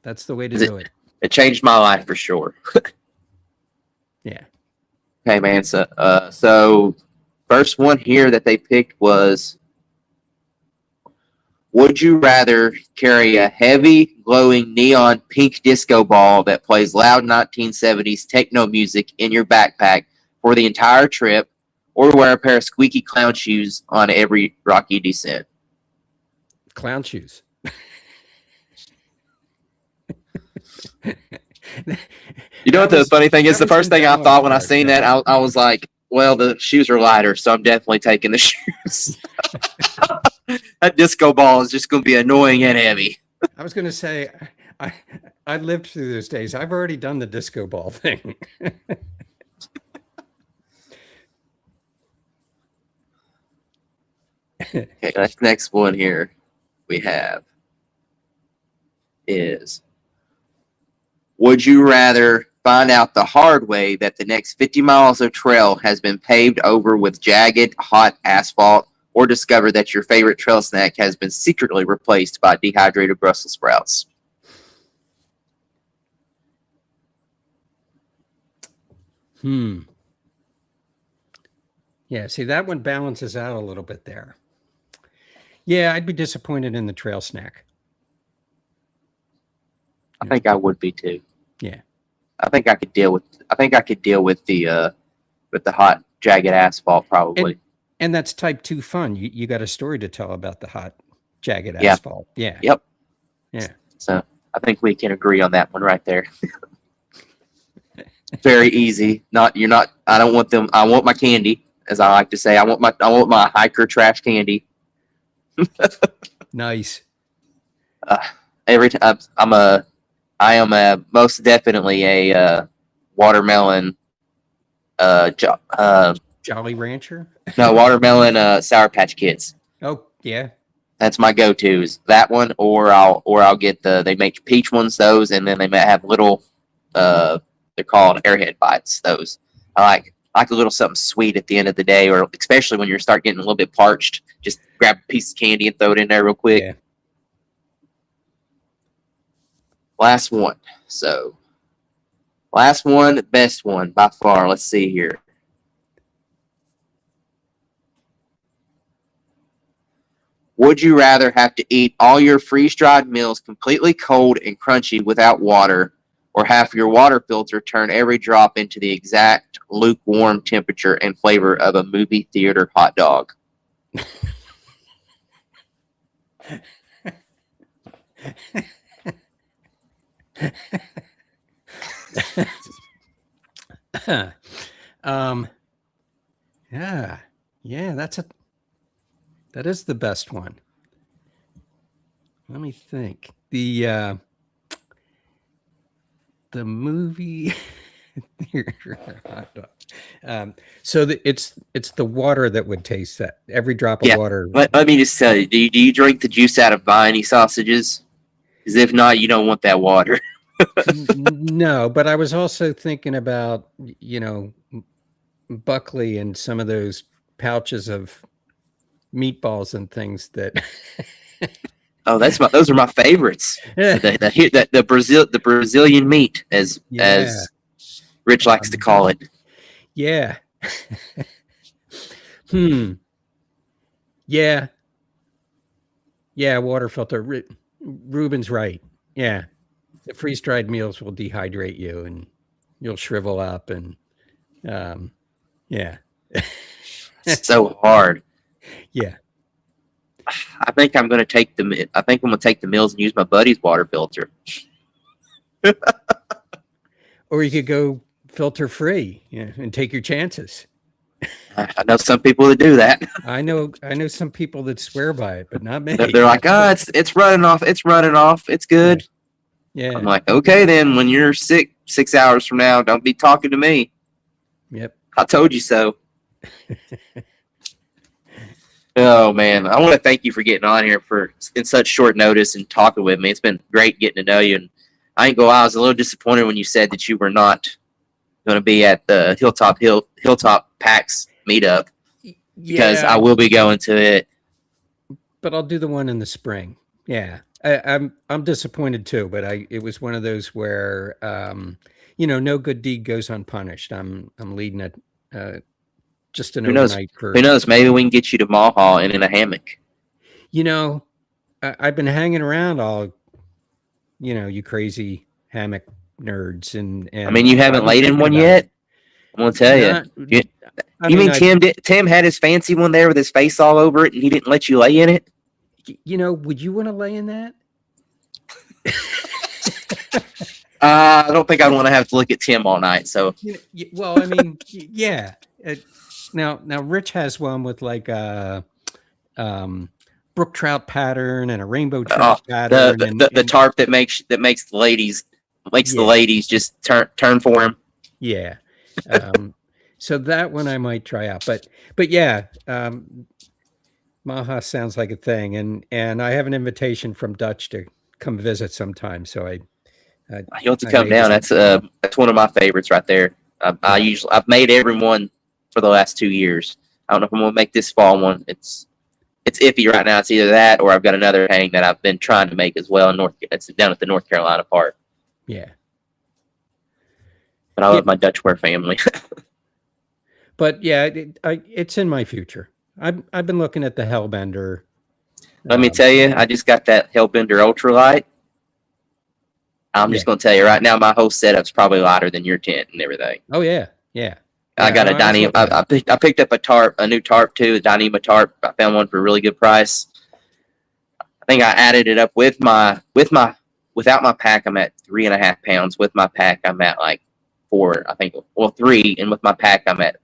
that's the way to do it. It changed my life for sure. Yeah. Okay, man. So first one here that they picked was: would you rather carry a heavy, glowing neon pink disco ball that plays loud 1970s techno music in your backpack for the entire trip, or wear a pair of squeaky clown shoes on every rocky descent? Clown shoes. You know what the funny thing is? The first thing I thought when I seen that, I was like, well, the shoes are lighter, so I'm definitely taking the shoes. That disco ball is just going to be annoying and heavy. I was going to say, I lived through those days. I've already done the disco ball thing. Okay, next one here we have is: would you rather find out the hard way that the next 50 miles of trail has been paved over with jagged, hot asphalt, or discover that your favorite trail snack has been secretly replaced by dehydrated Brussels sprouts? Yeah, see, that one balances out a little bit there. Yeah, I'd be disappointed in the trail snack. I think I would be too. Yeah. I think I could deal with the hot jagged asphalt probably. And that's type 2 fun. You got a story to tell about the hot jagged asphalt. Yeah. Yep. Yeah. So I think we can agree on that one right there. Very easy. I don't want them. I want my candy, as I like to say. I want my hiker trash candy. Nice. Every time I am most definitely a watermelon. Jolly Rancher. No, watermelon Sour Patch Kids. Oh yeah. That's my go-to is that one, or I'll get they make peach ones, those, and then they may have little they're called Airhead Bites. Those I like a little something sweet at the end of the day, or especially when you start getting a little bit parched. Just grab a piece of candy and throw it in there real quick. Yeah. Last one. So last one, best one by far. Let's see here. Would you rather have to eat all your freeze-dried meals completely cold and crunchy without water, or have your water filter turn every drop into the exact lukewarm temperature and flavor of a movie theater hot dog? Yeah, that is the best one. Let me think. The movie hot dog. So it's the water that would taste that. Every drop of water. Let me just tell you, do you drink the juice out of Viney sausages? Because if not, you don't want that water. No, but I was also thinking about, Buckley and some of those pouches of meatballs and things that Oh, those are my favorites. The Brazilian meat, as Yeah. Rich likes to call it. Yeah. Yeah. Yeah. Water filter. Ruben's right. Yeah. The freeze dried meals will dehydrate you and you'll shrivel up and yeah. So hard. Yeah. I think I'm gonna take the meals and use my buddy's water filter. Or you could go filter free, and take your chances. I know some people that do that. I know some people that swear by it, but not me. They're like, it's running off. It's running off. It's good. Yeah. I'm like, okay, then when you're sick 6 hours from now, don't be talking to me. Yep. I told you so. Oh man, I want to thank you for getting on here in such short notice and talking with me. It's been great getting to know you. And I ain't gonna lie, I was a little disappointed when you said that you were not going to be at the Hilltop PAX meetup, because I will be going to it. But I'll do the one in the spring. Yeah, I'm disappointed too. But it was one of those where no good deed goes unpunished. I'm leading it. Just an overnight for. Who knows? Maybe we can get you to Maha and in a hammock. I've been hanging around all, you crazy hammock nerds, and I mean, you haven't laid in one yet. I'm gonna tell you. You mean Tim had his fancy one there with his face all over it, and he didn't let you lay in it? Would you want to lay in that? I don't think I'd want to have to look at Tim all night. So, well, I mean, yeah. Now, Rich has one with like a brook trout pattern and a rainbow trout pattern. The tarp that makes the ladies just turn for him. Yeah. So that one I might try out, but yeah, Maha sounds like a thing, and I have an invitation from Dutch to come visit sometime. So you'll have to come down. That's one of my favorites right there. I've made everyone for the last 2 years. I don't know if I'm gonna make this fall one. It's iffy right now. It's either that or I've got another hang that I've been trying to make as well it's down at the North Carolina part. Yeah. But I love my Dutchware family. But yeah, it's in my future. I've been looking at the Hellbender. Let me tell you, I just got that Hellbender Ultralight. I'm just going to tell you right now, my whole setup's probably lighter than your tent and everything. Oh yeah, yeah. I got a Dyneema. I picked up a new tarp too, a Dyneema tarp. I found one for a really good price. I think I added it up without my pack. I'm at 3.5 pounds. With my pack, I'm at like 4. I think 3, and with my pack, I'm at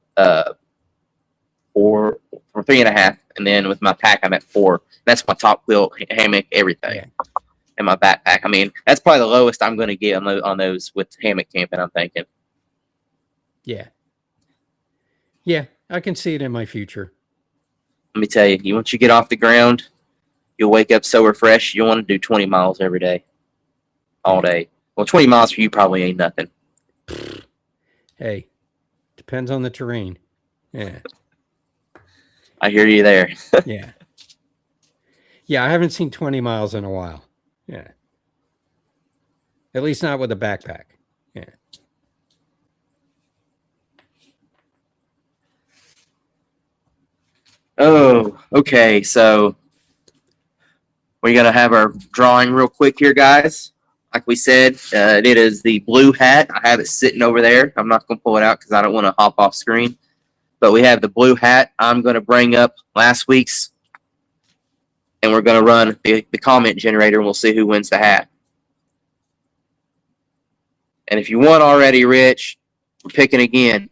4 or 3.5, and then with my pack, I'm at 4. That's my top quilt, hammock, everything. Yeah. And my backpack. I mean, that's probably the lowest I'm going to get on those with hammock camping, I'm thinking. Yeah. Yeah, I can see it in my future. Let me tell you, once you get off the ground, you'll wake up so refreshed, you'll want to do 20 miles every day. All day. Well, 20 miles for you probably ain't nothing. Hey, depends on the terrain. Yeah. I hear you there. Yeah. Yeah, I haven't seen 20 miles in a while. Yeah. At least not with a backpack. Yeah. Oh, okay. So we're going to have our drawing real quick here, guys. Like we said, it is the blue hat. I have it sitting over there. I'm not going to pull it out because I don't want to hop off screen. But we have the blue hat. I'm going to bring up last week's, and we're going to run the comment generator, and we'll see who wins the hat. And if you won already, Rich, we're picking again.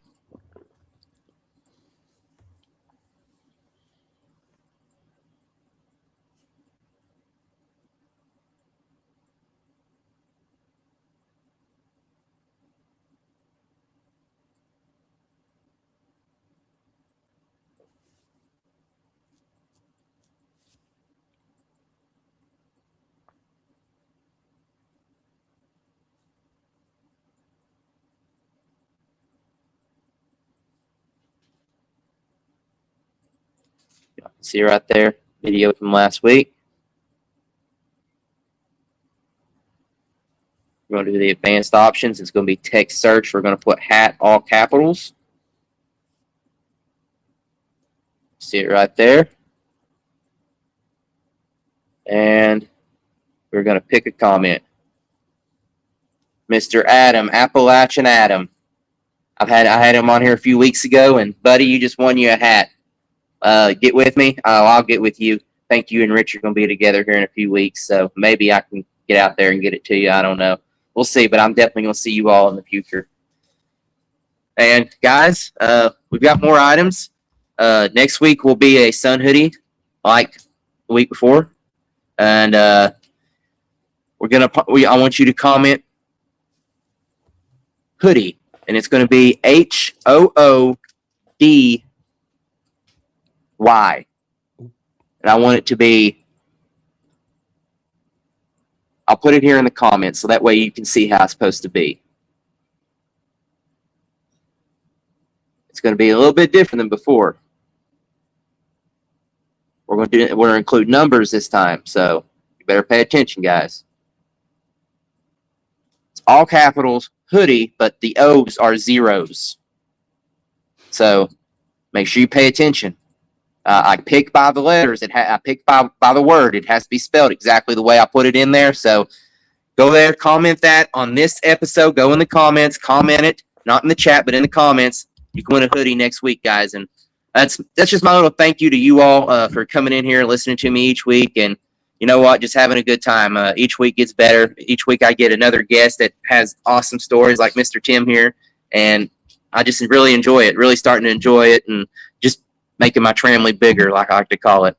See right there, video from last week. We're going to do the advanced options. It's going to be text search. We're going to put hat, all capitals. See it right there. And we're going to pick a comment. Mr. Adam, Appalachian Adam. I had him on here a few weeks ago, and buddy, you just won you a hat. Get with me. I'll get with you. Thank you and Rich are going to be together here in a few weeks, so maybe I can get out there and get it to you. I don't know. We'll see, but I'm definitely going to see you all in the future. And guys, we've got more items. Next week will be a sun hoodie, like the week before, and I want you to comment hoodie, and it's going to be HOODY, and I want it to be. I'll put it here in the comments so that way you can see how it's supposed to be. It's going to be a little bit different than before. We're going to include numbers this time, so you better pay attention, guys. It's all capitals, hoodie, but the O's are zeros. So make sure you pay attention. I pick by the letters. I pick by the word. It has to be spelled exactly the way I put it in there. So go there, comment that on this episode. Go in the comments, comment it, not in the chat, but in the comments. You can win a hoodie next week, guys. And that's just my little thank you to you all for coming in here and listening to me each week. And you know what? Just having a good time. Each week gets better. Each week I get another guest that has awesome stories like Mr. Tim here. And I just really enjoy it, really starting to enjoy it and just making my family bigger, like I like to call it.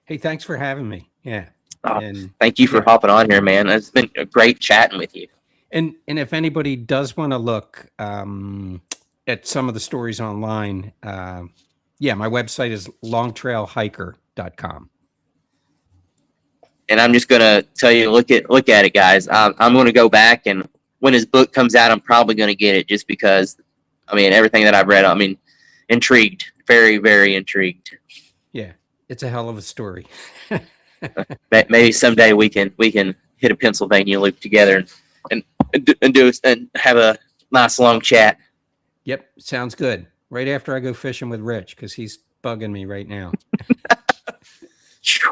Hey, thanks for having me. Yeah. And thank you for hopping on here, man. It's been a great chatting with you. And if anybody does want to look at some of the stories online, yeah, my website is longtrailhiker.com. And I'm just going to tell you, look at it, guys. I'm going to go back, and when his book comes out, I'm probably going to get it just because, I mean, everything that I've read, I mean, intrigued, very, very intrigued. Yeah, it's a hell of a story. Maybe someday we can hit a Pennsylvania loop together and have a nice long chat. Yep, sounds good. Right after I go fishing with Rich, because he's bugging me right now.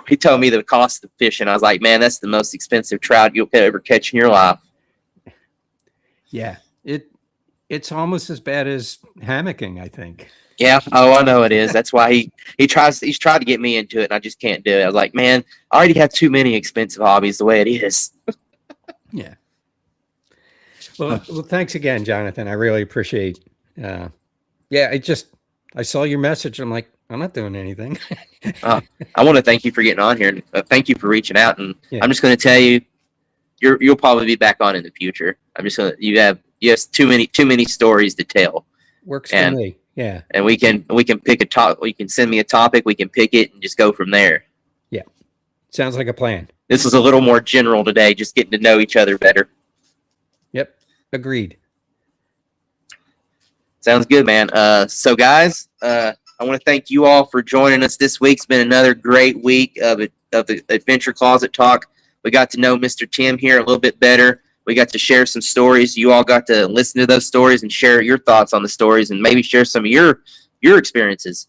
He told me the cost of fishing. I was like, man, that's the most expensive trout you'll ever catch in your life. Yeah, it's almost as bad as hammocking, I think. Yeah, oh, I know it is. That's why he's tried to get me into it, and I just can't do it. I was like, man, I already have too many expensive hobbies the way it is. Yeah. Well, thanks again, Jonathan. I really appreciate. Yeah, I saw your message. I'm like, I'm not doing anything. I want to thank you for getting on here, and thank you for reaching out. And yeah. I'm just going to tell you, you'll probably be back on in the future. I'm just going to you have too many stories to tell. Works for me. Yeah. And we can pick a topic. You can send me a topic. We can pick it and just go from there. Yeah. Sounds like a plan. This was a little more general today, just getting to know each other better. Yep. Agreed. Sounds good, man. So guys, I want to thank you all for joining us this week. It's been another great week of the Adventure Closet Talk. We got to know Mr. Tim here a little bit better. We got to share some stories. You all got to listen to those stories and share your thoughts on the stories and maybe share some of your experiences.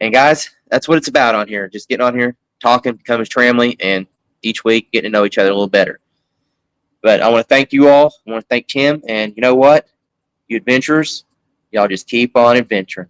And guys, that's what it's about on here. Just getting on here, talking, becoming family, and each week getting to know each other a little better. But I want to thank you all. I want to thank Tim. And you know what? You adventurers, y'all just keep on adventuring.